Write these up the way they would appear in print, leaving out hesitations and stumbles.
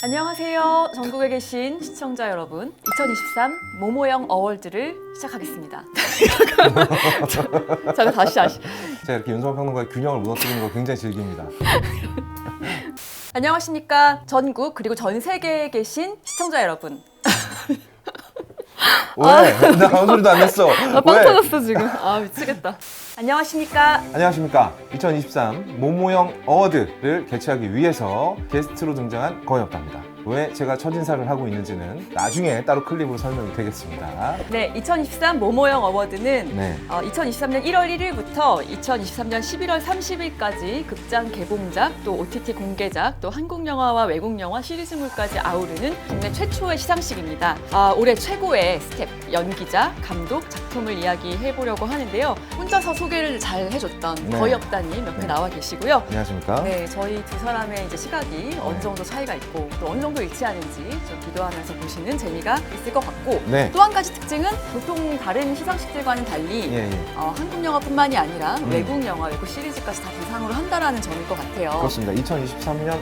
안녕하세요. 전국에 계신 시청자 여러분. 2023 모모영 어워드를 시작하겠습니다. 제가 다시. 제가 이렇게 윤석열 평론가의 균형을 무너뜨리는 걸 굉장히 즐깁니다. 안녕하십니까. 전국 그리고 전 세계에 계신 시청자 여러분. 왜? 나 아무 소리도 안 냈어. 빵 왜? 터졌어 지금. 미치겠다. 안녕하십니까. 안녕하십니까. 2023 모모영 어워드를 개최하기 위해서 게스트로 등장한 거였답니다. 왜 제가 첫인사를 하고 있는지는 나중에 따로 클립으로 설명이 되겠습니다. 네, 2023 모모영 어워드는 네. 2023년 1월 1일부터 2023년 11월 30일까지 극장 개봉작, 또 OTT 공개작, 또 한국 영화와 외국 영화 시리즈물까지 아우르는 국내 최초의 시상식입니다. 올해 최고의 스텝, 연기자, 감독, 작품을 이야기해보려고 하는데요. 혼자서 소개를 잘 해줬던 네. 거역단님 옆에 네. 나와 계시고요. 안녕하십니까. 네, 저희 두 사람의 이제 시각이 어느 정도 차이가 있고 또 어느 정도 일치하는지 좀 비교하면서 보시는 재미가 있을 것 같고 네. 또 한 가지 특징은 보통 다른 시상식들과는 달리 예. 한국 영화뿐만이 아니라 외국 영화, 외국 시리즈까지 다 대상으로 한다라는 점일 것 같아요. 그렇습니다. 2023년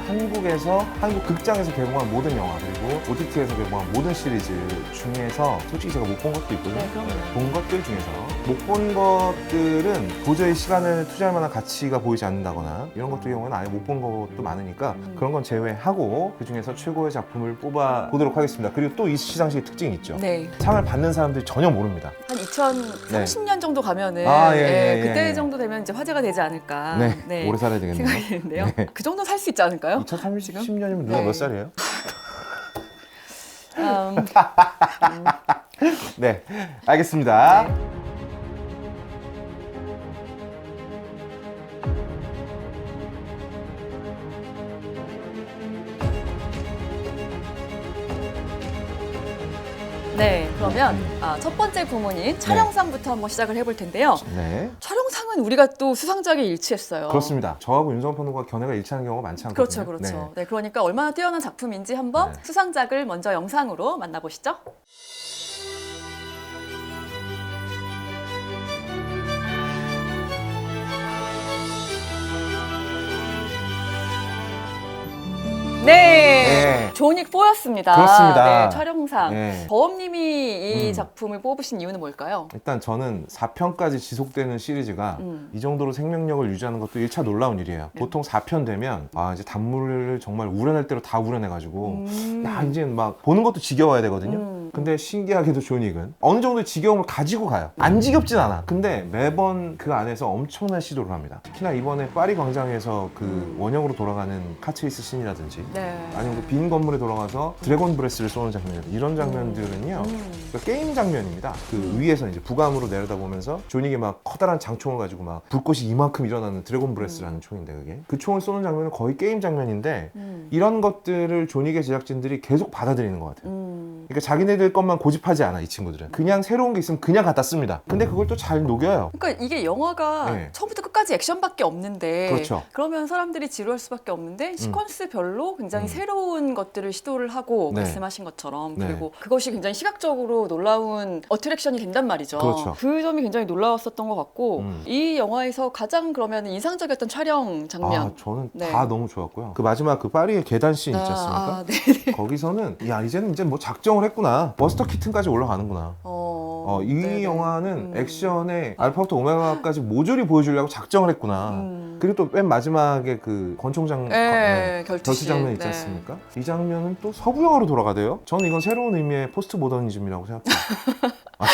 한국 극장에서 개봉한 모든 영화 그리고 OTT에서 개봉한 모든 시리즈 중에서 솔직히 제가 못 본 것도 있고요. 네, 그럼요. 본 것들 중에서 못 본 것들은 도저히 시간을 투자할 만한 가치가 보이지 않는다거나 이런 것들 경우는 아예 못 본 것도 많으니까 그런 건 제외하고 그 중에서 최고의 작품을 뽑아 보도록 하겠습니다. 그리고 또 이 시상식의 특징이 있죠. 네. 상을 받는 사람들이 전혀 모릅니다. 한 2030년 정도 가면은 그때 정도 되면 이제 화제가 되지 않을까. 네. 오래 살아야 되겠네요. 생각이 드는데요. 네. 그 정도 살 수 있지 않을까요? 2030년이면 누나 네. 몇 살이에요? 음, 네, 알겠습니다. 네. 네, 그러면 첫 번째 부문인 촬영상부터 한번 시작을 해볼 텐데요. 네, 촬영상은 우리가 또 수상작에 일치했어요. 그렇습니다. 저하고 윤성원 평론가 견해가 일치하는 경우가 많지 않거든요. 그렇죠. 네, 그러니까 얼마나 뛰어난 작품인지 한번 네. 수상작을 먼저 영상으로 만나보시죠. 네, 존윅 4였습니다. 그렇습니다. 네, 촬영상. 네. 버엄님이 이 작품을 뽑으신 이유는 뭘까요? 일단 저는 4편까지 지속되는 시리즈가 이 정도로 생명력을 유지하는 것도 1차 놀라운 일이에요. 보통 4편 되면 이제 단물을 정말 우려낼 대로 다 우려내가지고 야 이제 막 보는 것도 지겨워야 되거든요. 근데 신기하게도 존윅은 어느 정도의 지겨움을 가지고 가요. 안 지겹진 않아. 근데 매번 그 안에서 엄청난 시도를 합니다. 특히나 이번에 파리 광장에서 그 원형으로 돌아가는 카체이스 씬이라든지 네. 아니면 그 빈 건물에 돌아가서 드래곤 브레스를 쏘는 장면 이런 장면들은요 그러니까 게임 장면입니다. 그 위에서 이제 부감으로 내려다보면서 존윅이 막 커다란 장총을 가지고 막 불꽃이 이만큼 일어나는 드래곤 브레스라는 총인데 그게 그 총을 쏘는 장면은 거의 게임 장면인데 이런 것들을 존윅의 제작진들이 계속 받아들이는 것 같아요. 그러니까 자기네들 것만 고집하지 않아 이 친구들은. 그냥 새로운 게 있으면 그냥 갖다 씁니다. 근데 그걸 또 잘 녹여요. 그러니까 이게 영화가 네. 처음부터 끝까지 액션밖에 없는데 그렇죠. 그러면 사람들이 지루할 수밖에 없는데 시퀀스별로 굉장히 새로운 것들을 시도를 하고 네. 말씀하신 것처럼 네. 그리고 그것이 굉장히 시각적으로 놀라운 어트랙션이 된단 말이죠. 그렇죠. 그 점이 굉장히 놀라웠었던 것 같고 이 영화에서 가장 그러면 인상적이었던 촬영 장면. 저는 네. 다 너무 좋았고요. 그 마지막 그 파리의 계단 씬 있지 않습니까? 네. 거기서는 야 이제는 이제 뭐 작정을 했구나. 버스터 키튼까지 올라가는구나. 이 네네. 영화는 액션에 알파부터 오메가까지 모조리 보여주려고 작정을 했구나. 그리고 또 맨 마지막에 그 권총장 결투 장면 있지 않습니까? 이 장면은 또 서부 영화로 돌아가대요. 저는 이건 새로운 의미의 포스트 모더니즘이라고 생각해요.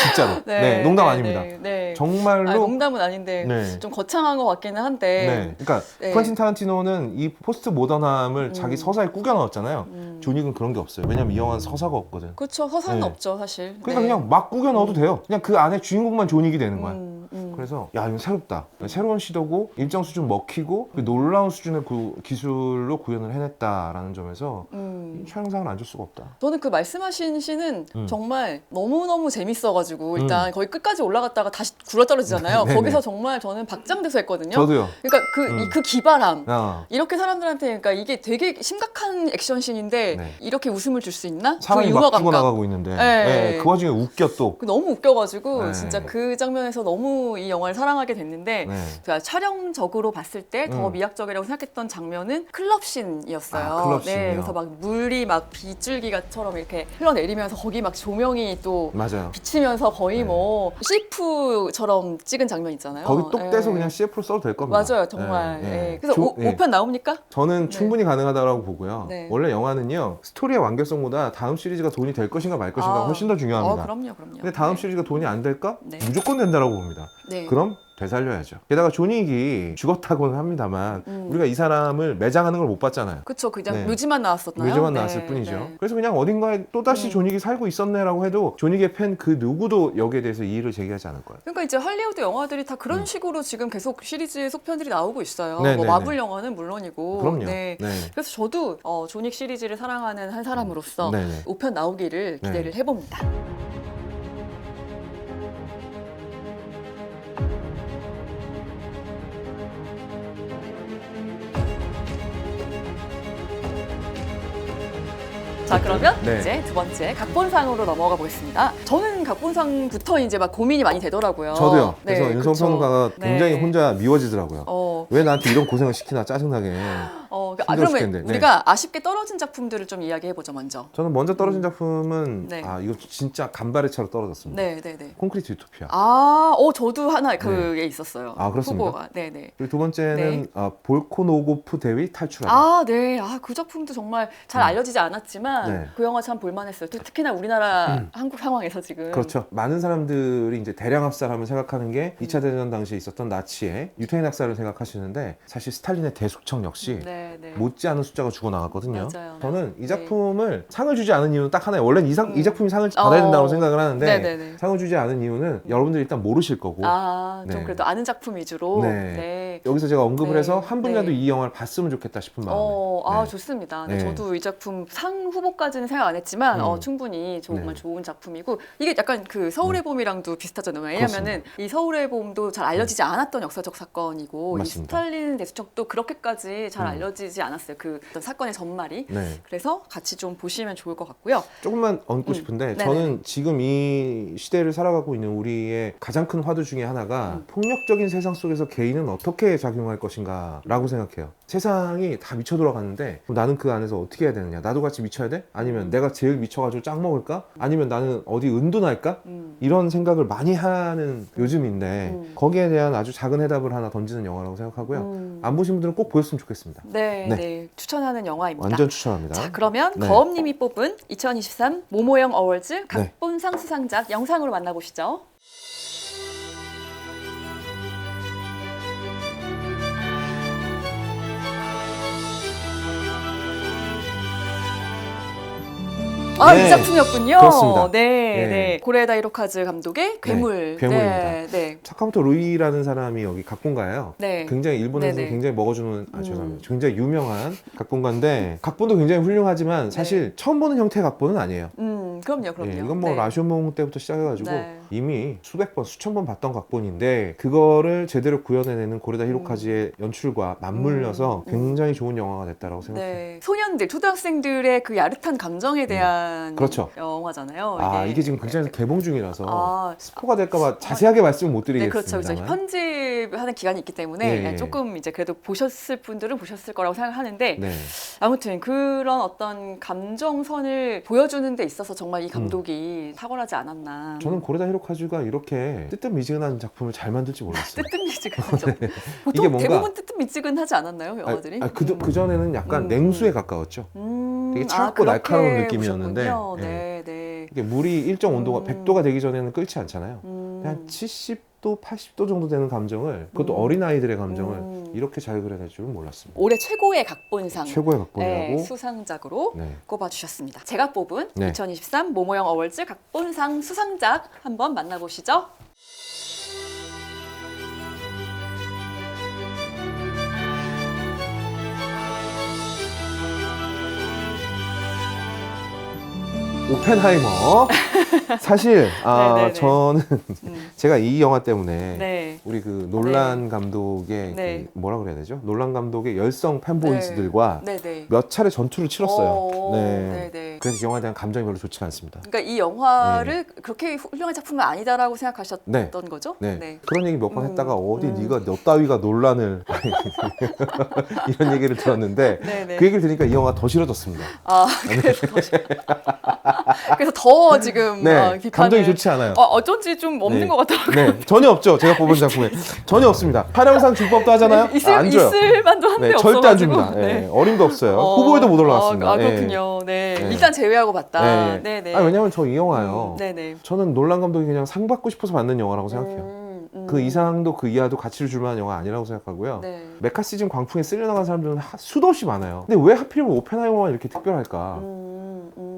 진짜로. 네, 농담 아닙니다. 네. 정말로 농담은 아닌데 네. 좀 거창한 것 같기는 한데. 네, 그러니까 네. 퀸틴 타란티노는 이 포스트 모던함을 자기 서사에 꾸겨 넣었잖아요. 존윅은 그런 게 없어요. 왜냐면 이 영화는 서사가 없거든. 그렇죠. 서사는 네. 없죠, 사실. 그러니까 네. 그냥 막 꾸겨 넣어도 돼요. 그냥 그 안에 주인공만 존윅이 되는 거야. 그래서 야 이건 새롭다. 새로운 시도고 일정 수준 먹히고 그 놀라운 수준의 기술로 구현을 해냈다라는 점에서 이 촬영상을 안 줄 수가 없다. 저는 그 말씀하신 씬은 정말 너무너무 재밌어가지고 일단 거의 끝까지 올라갔다가 다시 굴러떨어지잖아요. 네네. 거기서 정말 저는 박장대소 했거든요. 저도요. 그러니까 그 기발함. 야, 이렇게 사람들한테 그러니까 이게 되게 심각한 액션씬인데 네. 이렇게 웃음을 줄 수 있나? 사람이 그 막 유머 죽어나가고 감각. 있는데 네. 그 와중에 웃겨 또. 너무 웃겨가지고 네. 진짜 그 장면에서 너무 이 영화를 사랑하게 됐는데 네. 제가 촬영적으로 봤을 때 더 미학적이라고 생각했던 장면은 클럽씬이었어요. 아, 클럽씬이요? 네, 그래서 막 물이 막 빗줄기가처럼 이렇게 흘러내리면서 거기 막 조명이 또 맞아요. 비치면서 거의 네. 뭐 CF처럼 찍은 장면 있잖아요. 거기 똑 네. 떼서 그냥 CF로 써도 될 겁니다. 맞아요, 정말. 예, 예. 네. 그래서 예. 5편 나옵니까? 저는 네. 충분히 가능하다고 보고요. 네. 원래 영화는요, 스토리의 완결성보다 다음 시리즈가 돈이 될 것인가 말 것인가 훨씬 더 중요합니다. 그럼요. 근데 다음 네. 시리즈가 돈이 안 될까? 네. 무조건 된다라고 봅니다. 네. 그럼 되살려야죠. 게다가 존윅이 죽었다고는 합니다만 우리가 이 사람을 매장하는 걸 못 봤잖아요. 그쵸, 그냥 네. 뮤지만 나왔었나요? 뮤즈만 네, 나왔을 뿐이죠. 네. 그래서 그냥 어딘가에 또다시 존윅이 살고 있었네라고 해도 존윅의 팬 그 누구도 여기에 대해서 이의를 제기하지 않을 거예요. 그러니까 이제 할리우드 영화들이 다 그런 식으로 지금 계속 시리즈의 속편들이 나오고 있어요. 네, 뭐 네, 마블 네. 영화는 물론이고. 그럼요. 네. 네. 그래서 저도 존윅 시리즈를 사랑하는 한 사람으로서 네, 네. 5편 나오기를 네. 기대를 해봅니다. 자, 그러면 네. 이제 두 번째 각본상으로 넘어가 보겠습니다. 저는 각본상부터 이제 막 고민이 많이 되더라고요. 저도요. 그래서 네, 윤성 그쵸. 평론가가 굉장히 네. 혼자 미워지더라고요. 왜 나한테 이런 고생을 시키나 짜증나게. 그러면 죽겠는데. 우리가 아쉽게 떨어진 작품들을 좀 이야기해보죠, 먼저. 저는 먼저 떨어진 작품은 네. 이거 진짜 간발의 차로 떨어졌습니다. 네. 콘크리트 유토피아. 저도 하나 그게 있었어요. 그렇습니까? 후보가. 네네. 그리고 두 번째는 볼코노고프 대위 탈출하다. 네. 그 작품도 정말 잘 알려지지 않았지만 네. 그 영화 참 볼만했어요. 특히나 우리나라 한국 상황에서 지금. 그렇죠. 많은 사람들이 이제 대량 압살하면 생각하는 게 2차 대전 당시에 있었던 나치의 유태인 학살을 생각하시는데 사실 스탈린의 대속청 역시 네. 못지않은 숫자가 죽어나갔거든요. 맞아요. 저는 이 네. 작품을 상을 주지 않은 이유는 딱 하나예요. 원래는 이 작품이 상을 받아야 된다고 생각을 하는데 네네네. 상을 주지 않은 이유는 여러분들이 일단 모르실 거고 좀 네. 그래도 아는 작품 위주로. 네. 여기서 제가 언급을 네. 해서 한 분이라도 네. 이 영화를 봤으면 좋겠다 싶은 마음에 네. 좋습니다. 네. 저도 이 작품 상 후보까지는 생각 안 했지만 충분히 정말 네. 좋은 작품이고 이게 약간 그 서울의 봄이랑도 비슷하잖아요. 왜냐면은 이 서울의 봄도 잘 알려지지 않았던 역사적 사건이고 맞습니다. 이 스탈린 대수척도 그렇게까지 잘 알려지지 않았어요. 그 어떤 사건의 전말이. 네. 그래서 같이 좀 보시면 좋을 것 같고요. 조금만 얹고 싶은데 네네네. 저는 지금 이 시대를 살아가고 있는 우리의 가장 큰 화두 중에 하나가 폭력적인 세상 속에서 개인은 어떻게 작용할 것인가 라고 생각해요. 세상이 다 미쳐 돌아가는데 그럼 나는 그 안에서 어떻게 해야 되느냐, 나도 같이 미쳐야 돼? 아니면 내가 제일 미쳐가지고 짱 먹을까? 아니면 나는 어디 은둔할까? 이런 생각을 많이 하는 요즘인데 거기에 대한 아주 작은 해답을 하나 던지는 영화라고 생각하고요. 안 보신 분들은 꼭 보셨으면 좋겠습니다. 네. 추천하는 영화입니다. 완전 추천합니다. 자, 그러면 네. 거업님이 뽑은 2023 모모영 어워즈 각본상 수상작 영상으로 만나보시죠. 네. 이 작품이었군요. 그렇습니다. 네. 네. 고레에다 히로카즈 감독의 괴물. 괴물입니다. 네. 사카모토 루이라는 사람이 여기 각본가예요. 네. 굉장히 일본에서 네네. 굉장히 먹어주는 죄송합니다. 굉장히 유명한 각본가인데 각본도 굉장히 훌륭하지만 사실 처음 보는 형태의 각본은 아니에요. 그럼요. 예, 이건 뭐 네. 라쇼몽 때부터 시작해가지고 네. 이미 수백 번, 수천 번 봤던 각본인데 그거를 제대로 구현해내는 고레다 히로카즈의 연출과 맞물려서 굉장히 좋은 영화가 됐다고 생각해요. 네. 소년들, 초등학생들의 그 야릇한 감정에 대한 그렇죠. 영화잖아요. 이게 지금 극장에서 개봉 중이라서 아, 스포가 될까봐 자세하게 말씀을 못 네, 그렇죠. 드리겠습니다. 편집하는 기간이 있기 때문에 예. 조금 이제 그래도 보셨을 분들은 보셨을 거라고 생각하는데 네. 아무튼 그런 어떤 감정선을 보여주는 데 있어서 정말 이 감독이 탁월하지 않았나. 저는 고레다 히로카즈가 이렇게 뜨뜻미지근한 작품을 잘 만들지 몰랐어요. 뜨뜻미지근하죠. 이게 보통 뭔가- 대부분 뜨뜻미지근하지 않았나요, 영화들이? 그전에는 약간 냉수에 가까웠죠. 되게 차갑고 그렇게 날카로운 느낌이었는데 보셨군요. 예. 네. 이게 물이 일정 온도가 100도가 되기 전에는 끓지 않잖아요. 한 70도, 80도 정도 되는 감정을 그것도 어린아이들의 감정을 이렇게 잘 그려낼 줄은 몰랐습니다. 올해 최고의 각본상 최고의 각본이라고 수상작으로 네. 꼽아주셨습니다. 제가 뽑은 네. 2023 모모영 어워즈 각본상 수상작 한번 만나보시죠. 오펜하이머. 사실 네네네. 저는 제가 이 영화 때문에 네. 우리 그 놀란 감독의 네. 그 뭐라 그래야 되죠? 놀란 감독의 열성 팬보이즈들과 네네. 몇 차례 전투를 치렀어요. 네네. 그래서 이 영화에 대한 감정이 별로 좋지가 않습니다. 그러니까 이 영화를 그렇게 훌륭한 작품은 아니다라고 생각하셨던 네. 거죠? 네. 그런 얘기 몇 번 했다가 어디 음. 네가 너 따위가 논란을 이런 얘기를 들었는데 네네. 그 얘기를 들으니까 이 영화 더 싫어졌습니다. 아, 그래서 더 지금 네, 비판을 감정이 좋지 않아요. 어쩐지 좀 없는 네. 것 같더라고요. 네, 전혀 없죠. 제가 뽑은 작품에 전혀 없습니다. 파령상 줄법도 하잖아요. 안 줘요. 있을 만도 한데 네, 없어가지고. 절대 안 줍니다. 네. 어림도 없어요. 후보에도 못 올라갔습니다. 그렇군요. 네. 네. 일단 제외하고 봤다. 네. 네. 아니, 왜냐면 저 이 영화요. 네네. 저는 놀란 감독이 그냥 상 받고 싶어서 만든 영화라고 생각해요. 그 이상도 그 이하도 가치를 줄 만한 영화 아니라고 생각하고요. 네. 메카시즘 광풍에 쓸려나간 사람들은 수도 없이 많아요. 근데 왜 하필이면 오펜하이머만 이렇게 특별할까?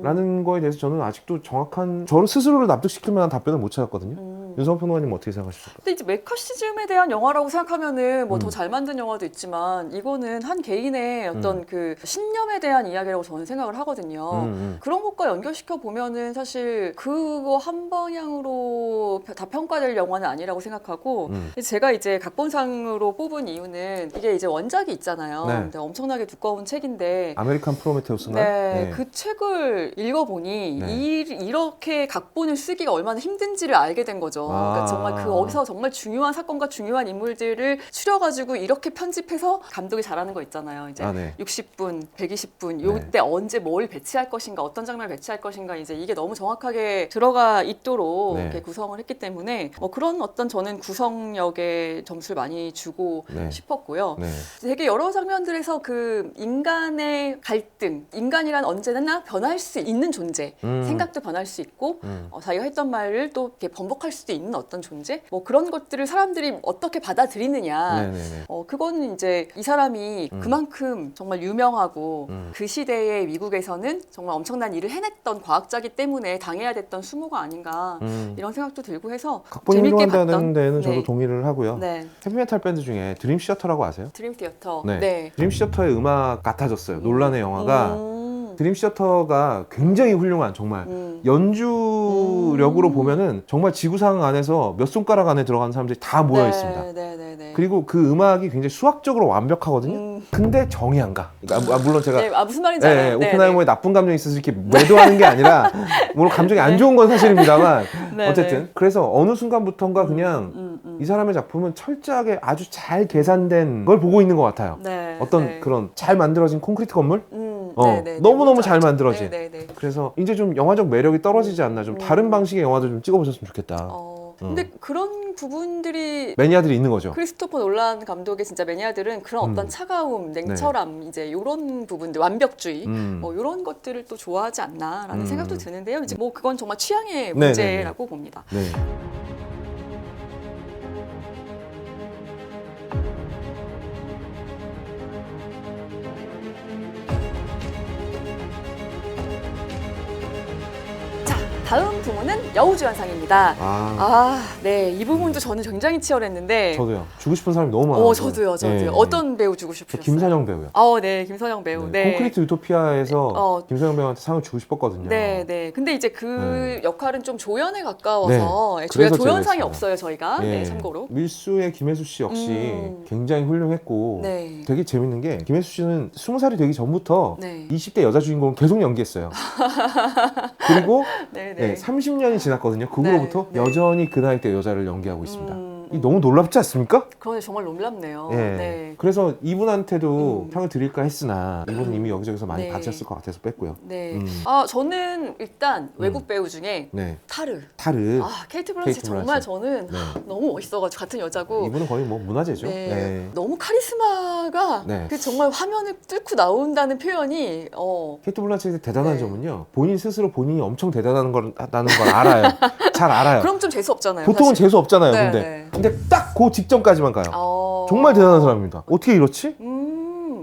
라는 거에 대해서 저는 아직도 정확한 저를 스스로를 납득시킬 만한 답변을 못 찾았거든요. 윤성호 평론가님 어떻게 생각하십니까? 근데 이제 메카시즘에 대한 영화라고 생각하면은 뭐 더 음. 잘 만든 영화도 있지만 이거는 한 개인의 어떤 그 신념에 대한 이야기라고 저는 생각을 하거든요. 그런 것과 연결시켜 보면은 사실 그거 한 방향으로 다 평가될 영화는 아니라고 생각하고 제가 이제 각본상으로 뽑은 이유는 이게 이제 원작이 있잖아요. 네. 근데 엄청나게 두꺼운 책인데 아메리칸 프로메테우스인가요? 네, 그 책을 읽어보니 네. 이렇게 각본을 쓰기가 얼마나 힘든지를 알게 된 거죠. 그러니까 아. 정말 거기서 정말 중요한 사건과 중요한 인물들을 추려가지고 이렇게 편집해서 감독이 잘하는 거 있잖아요. 이제 네. 60분, 120분, 요때 언제 뭘 배치할 것인가, 어떤 장면을 배치할 것인가, 이제 이게 너무 정확하게 들어가 있도록 네. 이렇게 구성을 했기 때문에 그런 어떤 저는 구성력에 점수를 많이 주고 네. 싶었고요. 네. 되게 여러 장면들에서 그 인간의 갈등, 인간이란 언제나 변할 수 있는 존재, 생각도 변할 수 있고 자기가 했던 말을 또 이렇게 번복할 수도 있는 어떤 존재, 뭐 그런 것들을 사람들이 어떻게 받아들이느냐. 네네네. 그거는 이제 이 사람이 그만큼 정말 유명하고 그 시대의 미국에서는 정말 엄청난 일을 해냈던 과학자기 때문에 당해야 됐던 수모가 아닌가 이런 생각도 들고 해서 각본이 재밌게 훌륭하다는 봤던. 데는 저도 네. 동의를 하고요. 네. 헤비메탈 밴드 중에 드림 시어터라고 아세요? 드림 티어터. 네. 네. 드림 시어터의 음악 같아졌어요. 논란의 영화가 음. 드림 시어터가 굉장히 훌륭한 정말 연주력으로 보면은 정말 지구상 안에서 몇 손가락 안에 들어가는 사람들이 다 모여 있습니다. 네. 그리고 그 음악이 굉장히 수학적으로 완벽하거든요. 근데 정이 안 가. 그러니까 물론 제가 네, 무슨 말인지 알아요. 네, 오펜하이머에 나쁜 감정이 있어서 이렇게 매도하는 게 아니라 물론 감정이 안 좋은 건 사실입니다만 네, 어쨌든 그래서 어느 순간부터인가 그냥 이 사람의 작품은 철저하게 아주 잘 계산된 걸 보고 있는 것 같아요. 네, 어떤 네. 그런 잘 만들어진 콘크리트 건물? 네, 너무너무 뭔지 잘 알죠. 만들어진. 네. 그래서 이제 좀 영화적 매력이 떨어지지 않나. 좀 다른 방식의 영화도 좀 찍어보셨으면 좋겠다. 근데 그런 부분들이 매니아들이 있는 거죠. 크리스토퍼 놀란 감독의 진짜 매니아들은 그런 어떤 차가움, 냉철함, 이제 이런 부분들, 완벽주의, 뭐 이런 것들을 또 좋아하지 않나라는 생각도 드는데요. 이제 뭐 그건 정말 취향의 문제라고 봅니다. 네. 다음 부문은 여우주연상입니다. 네, 이 부분도 저는 굉장히 치열했는데. 저도요. 주고 싶은 사람이 너무 많아요. 저도요. 네. 어떤 배우 주고 싶으셨어요? 김선영 배우요. 네, 김선영 배우. 네. 네. 콘크리트 유토피아에서 김선영 배우한테 상을 주고 싶었거든요. 네. 근데 이제 그 역할은 좀 조연에 가까워서 네. 저희가 그래서 조연상이 제가 없어요, 저희가. 네, 참고로. 밀수의 김혜수 씨 역시 굉장히 훌륭했고 네. 되게 재밌는 게 김혜수 씨는 20살이 되기 전부터 네. 20대 여자 주인공을 계속 연기했어요. 그리고 네. 30년이 지났거든요. 그 후로부터 네. 여전히 그 나이 때 여자를 연기하고 있습니다. 이 너무 놀랍지 않습니까? 그건 정말 놀랍네요. 예. 네. 그래서 이분한테도 상을 드릴까 했으나 이분은 이미 여기저기서 많이 받으셨을 것 같아서 뺐고요. 네. 저는 일단 외국 배우 중에 타르. 케이트 블란쳇 정말 저는 너무 멋있어가지고 같은 여자고. 이분은 거의 뭐 문화재죠. 네. 너무 카리스마가 그 정말 화면을 뚫고 나온다는 표현이 케이트 블란쳇의 대단한 점은요. 본인 스스로 본인이 엄청 대단한 걸 알아요. 잘 알아요. 그럼 좀 재수 없잖아요. 보통은 사실. 재수 없잖아요. 네. 근데 딱 그 직전까지만 가요. 정말 대단한 사람입니다. 어떻게 이렇지?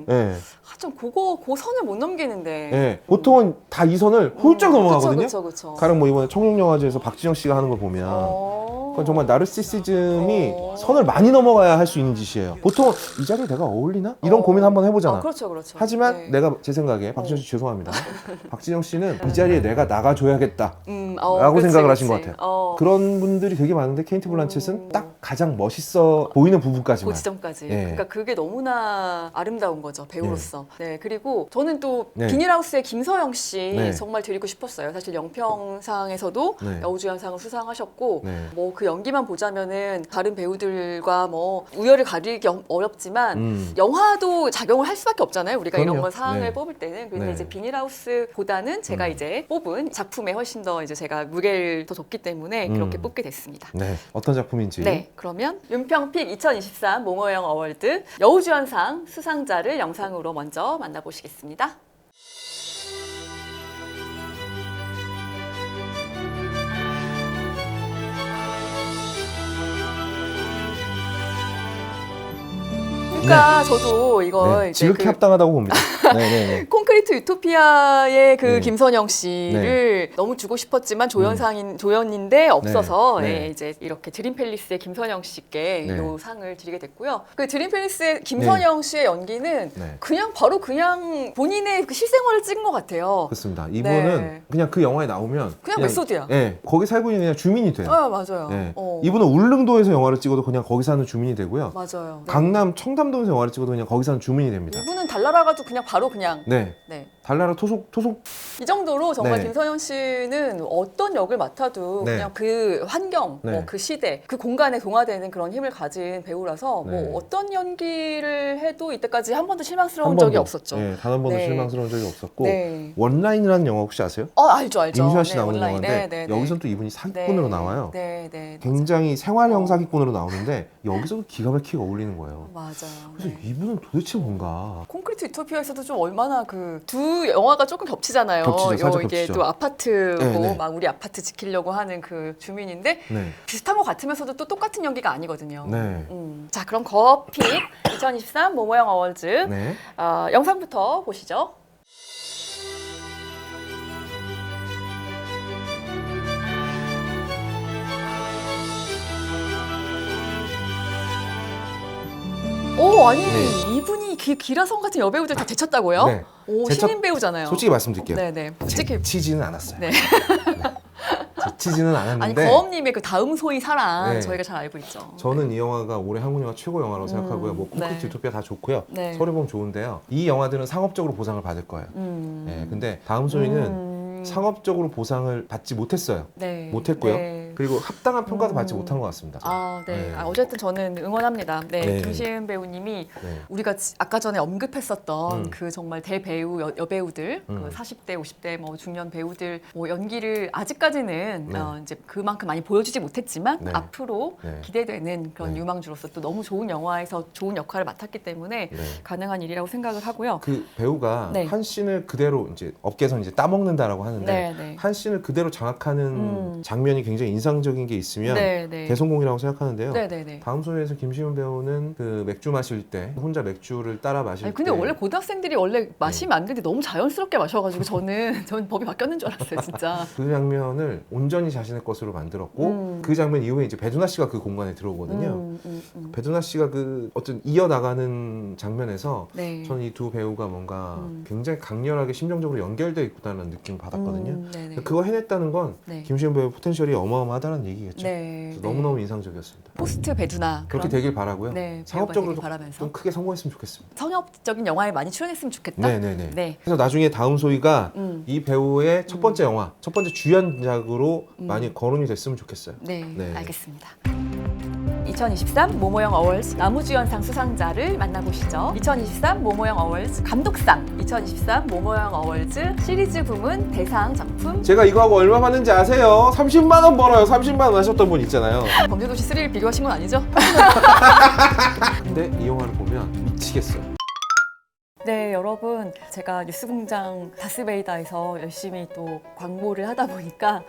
네. 좀 그 선을 못 넘기는데. 네. 보통은 다 이 선을 훌쩍 넘어가거든요. 그쵸. 가령 뭐 이번에 청룡영화제에서 박진영 씨가 하는 걸 보면 그건 정말 나르시시즘이 선을 많이 넘어가야 할 수 있는 짓이에요. 보통 이 자리에 내가 어울리나? 이런 고민 한번 해보잖아. 그렇죠. 하지만 내가 제 생각에 박진영 씨 죄송합니다. 박진영 씨는 이 자리에 내가 나가줘야겠다 라고 생각을 하신 것 같아요. 그런 분들이 되게 많은데 케이트 블란쳇은 딱 가장 멋있어 보이는 부분까지만. 그 지점까지. 예. 그러니까 그게 너무나 아름다운 거죠, 배우로서. 네, 그리고 저는 또 네. 비닐하우스의 김서영 씨 네. 정말 드리고 싶었어요. 사실 영평상에서도 네. 여우주연상을 수상하셨고 네. 뭐 그 연기만 보자면은 다른 배우들과 뭐 우열을 가리기 어렵지만 영화도 작용을 할 수밖에 없잖아요. 우리가 그럼요. 이런 건 상을 네. 뽑을 때는. 근데 네. 이제 비닐하우스보다는 제가 이제 뽑은 작품에 훨씬 더 이제 제가 무게를 더 뒀기 때문에 그렇게 뽑게 됐습니다. 네. 어떤 작품인지. 네, 그러면 윤평픽 2023 모모영 어워드 여우주연상 수상자를 영상으로 먼저 만나보시겠습니다. 그러니까 저도 이걸 네. 이제 지극히 합당하다고 봅니다. 네네네. 콘크리트 유토피아의 그 네. 김선영 씨를 너무 주고 싶었지만 조연인데 없어서 네. 네, 네. 이제 이렇게 드림팰리스의 김선영 씨께 네. 이 상을 드리게 됐고요. 그 드림팰리스의 김선영 씨의 연기는 네. 그냥 바로 그냥 본인의 그 실생활을 찍은 것 같아요. 그렇습니다. 이분은 네. 그냥 그 영화에 나오면 그냥 메소드야. 네. 거기 살고 있는 그냥 주민이 돼요. 아, 맞아요. 네. 어. 이분은 울릉도에서 영화를 찍어도 그냥 거기 사는 주민이 되고요. 맞아요. 네. 강남 청담동에서 영화를 찍어도 그냥 거기 사는 주민이 됩니다. 이분은 달나라 가도 그냥 바로 그냥 네. 네. 달나라 토속 이 정도로 정말 네. 김선영 씨는 어떤 역을 맡아도 네. 그냥 그 환경, 네. 뭐 그 시대, 그 공간에 동화되는 그런 힘을 가진 배우라서 네. 뭐 어떤 연기를 해도 이때까지 한 번도 실망스러운 한 적이 번도, 없었죠. 네, 단 한 번도 네. 실망스러운 적이 없었고 네. 원라인이라는 영화 혹시 아세요? 알죠. 임수아 씨 네, 나오는 온라인. 영화인데 네, 네, 여기서 네. 또 이분이 사기꾼으로 나와요. 네, 네. 굉장히 생활형 사기꾼으로 나오는데 여기서도 기가 막히게 어울리는 거예요. 맞아요. 그래서 네. 이분은 도대체 뭔가 콘크리트 유토피아에서도 좀 얼마나 그 두 영화가 조금 겹치잖아요. 겹치죠. 살짝 이게 겹치죠. 또 아파트고 네, 네. 막 우리 아파트 지키려고 하는 그 주민인데 네. 비슷한 것 같으면서도 또 똑같은 연기가 아니거든요. 네. 자, 그럼 거픽 2023 모모영 어워즈 네. 영상부터 보시죠. 오, 아니 네. 이분이 기라성 같은 여배우들 다 제쳤다고요? 네. 오, 제쳤- 신인 배우잖아요. 솔직히 말씀드릴게요. 네네. 솔직히 치지는 않았어요. 네. 치지는 아니 않았는데 거엄님의 그 다음 소위 사랑 네. 저희가 잘 알고 있죠. 저는 이 영화가 올해 한국 영화 최고 영화라고 생각하고요. 뭐 콘크리트 네. 유토피아 다 좋고요. 네. 서류 보면 좋은데요. 이 영화들은 상업적으로 보상을 받을 거예요. 네, 근데 다음 소위는 상업적으로 보상을 받지 못했어요. 네. 못했고요. 네. 그리고 합당한 평가도 받지 못한 것 같습니다. 아, 네. 네. 어쨌든 저는 응원합니다. 네, 네. 김시은 배우님이 네. 우리가 아까 전에 언급했었던 음. 그 정말 대배우 여배우들, 음. 그 40대, 50대 뭐 중년 배우들 뭐 연기를 아직까지는 네. 이제 그만큼 많이 보여주지 못했지만 네. 앞으로 네. 기대되는 그런 네. 유망주로서 또 너무 좋은 영화에서 좋은 역할을 맡았기 때문에 네. 가능한 일이라고 생각을 하고요. 그 배우가 네. 한 씬을 그대로 이제 업계에서 이제 따먹는다라고 하는데 네, 네. 한 씬을 그대로 장악하는 장면이 굉장히 인상적인 게 있으면 네, 네. 대성공이라고 생각하는데요. 네, 네, 네. 다음 소위에서 김시훈 배우는 그 맥주 마실 때 혼자 맥주를 따라 마실 아니, 근데 때 원래 고등학생들이 원래 마시면 안 되는데 너무 자연스럽게 마셔가지고 저는 법이 바뀌었는 줄 알았어요, 진짜. 그 장면을 온전히 자신의 것으로 만들었고 그 장면 이후에 이제 배두나 씨가 그 공간에 들어오거든요. 배두나 씨가 그 어떤 이어나가는 장면에서 네. 저는 이 두 배우가 뭔가 굉장히 강렬하게 심정적으로 연결되어 있다는 느낌을 받았거든요. 네네. 그거 해냈다는 건 네. 김시훈 배우의 포텐셜이 어마어마하다는 얘기겠죠. 네. 그래서 너무너무 인상적이었습니다. 포스트 배두나 그렇게 그런 되길 바라고요. 네, 상업적으로도 배우가 되길 바라면서. 좀 크게 성공했으면 좋겠습니다. 상업적인 영화에 많이 출연했으면 좋겠다. 네네네. 네. 그래서 나중에 다음 소위가 음. 이 배우의 첫 번째 영화, 첫 번째 주연작으로 많이 거론이 됐으면 좋겠어요. 네, 네. 알겠습니다. 2023 모모영 어워즈 나무주연상 수상자를 만나보시죠. 2023 모모영 어워즈 감독상, 2023 모모영 어워즈 시리즈 부문 대상 작품 제가 이거 하고 얼마 받는지 아세요? 30만 원 벌어요. 30만 원 하셨던 분 있잖아요. 범죄도시 3를 비교하신 건 아니죠? 근데 이 영화를 보면 미치겠어요. 네, 여러분, 제가 뉴스공장 다스베이다에서 열심히 또 광고를 하다 보니까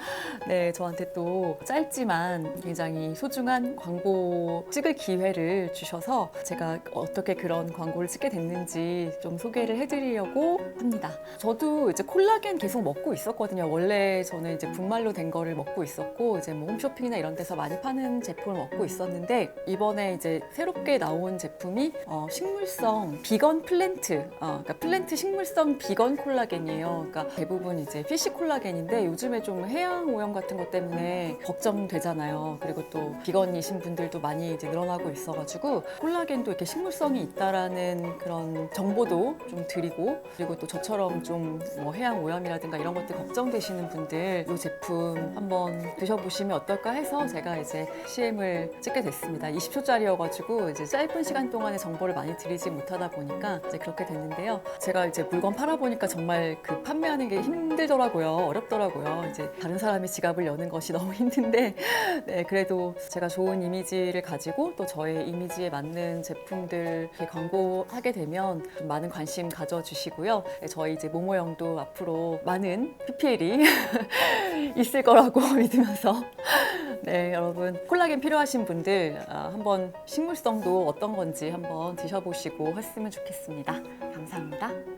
네, 저한테 또 짧지만 굉장히 소중한 광고 찍을 기회를 주셔서 제가 어떻게 그런 광고를 찍게 됐는지 좀 소개를 해드리려고 합니다. 저도 이제 콜라겐 계속 먹고 있었거든요. 원래 저는 이제 분말로 된 거를 먹고 있었고 이제 뭐 홈쇼핑이나 이런 데서 많이 파는 제품을 먹고 있었는데 이번에 이제 새롭게 나온 제품이 식물성 비건 플랜트 그러니까 플랜트 식물성 비건 콜라겐이에요. 그러니까 대부분 이제 피쉬 콜라겐인데 요즘에 좀 해양 오염 같은 것 때문에 걱정되잖아요. 그리고 또 비건이신 분들도 많이 이제 늘어나고 있어가지고 콜라겐도 이렇게 식물성이 있다라는 그런 정보도 좀 드리고, 그리고 또 저처럼 좀 뭐 해양 오염이라든가 이런 것들 걱정되시는 분들 이 제품 한번 드셔보시면 어떨까 해서 제가 이제 CM을 찍게 됐습니다. 20초짜리여가지고 이제 짧은 시간 동안에 정보를 많이 드리지 못하다 보니까 이제 그렇게 됐는데요. 제가 이제 물건 팔아보니까 정말 그 판매하는 게 힘들더라고요. 어렵더라고요. 이제 다른 사람의 지갑을 여는 것이 너무 힘든데, 네, 그래도 제가 좋은 이미지를 가지고 또 저의 이미지에 맞는 제품들 이렇게 광고하게 되면 좀 많은 관심 가져주시고요. 네, 저희 이제 모모영도 앞으로 많은 PPL이 있을 거라고 믿으면서, 네, 여러분 콜라겐 필요하신 분들 한번 식물성도 어떤 건지 한번 드셔보시고 했으면 좋겠습니다. 감사합니다.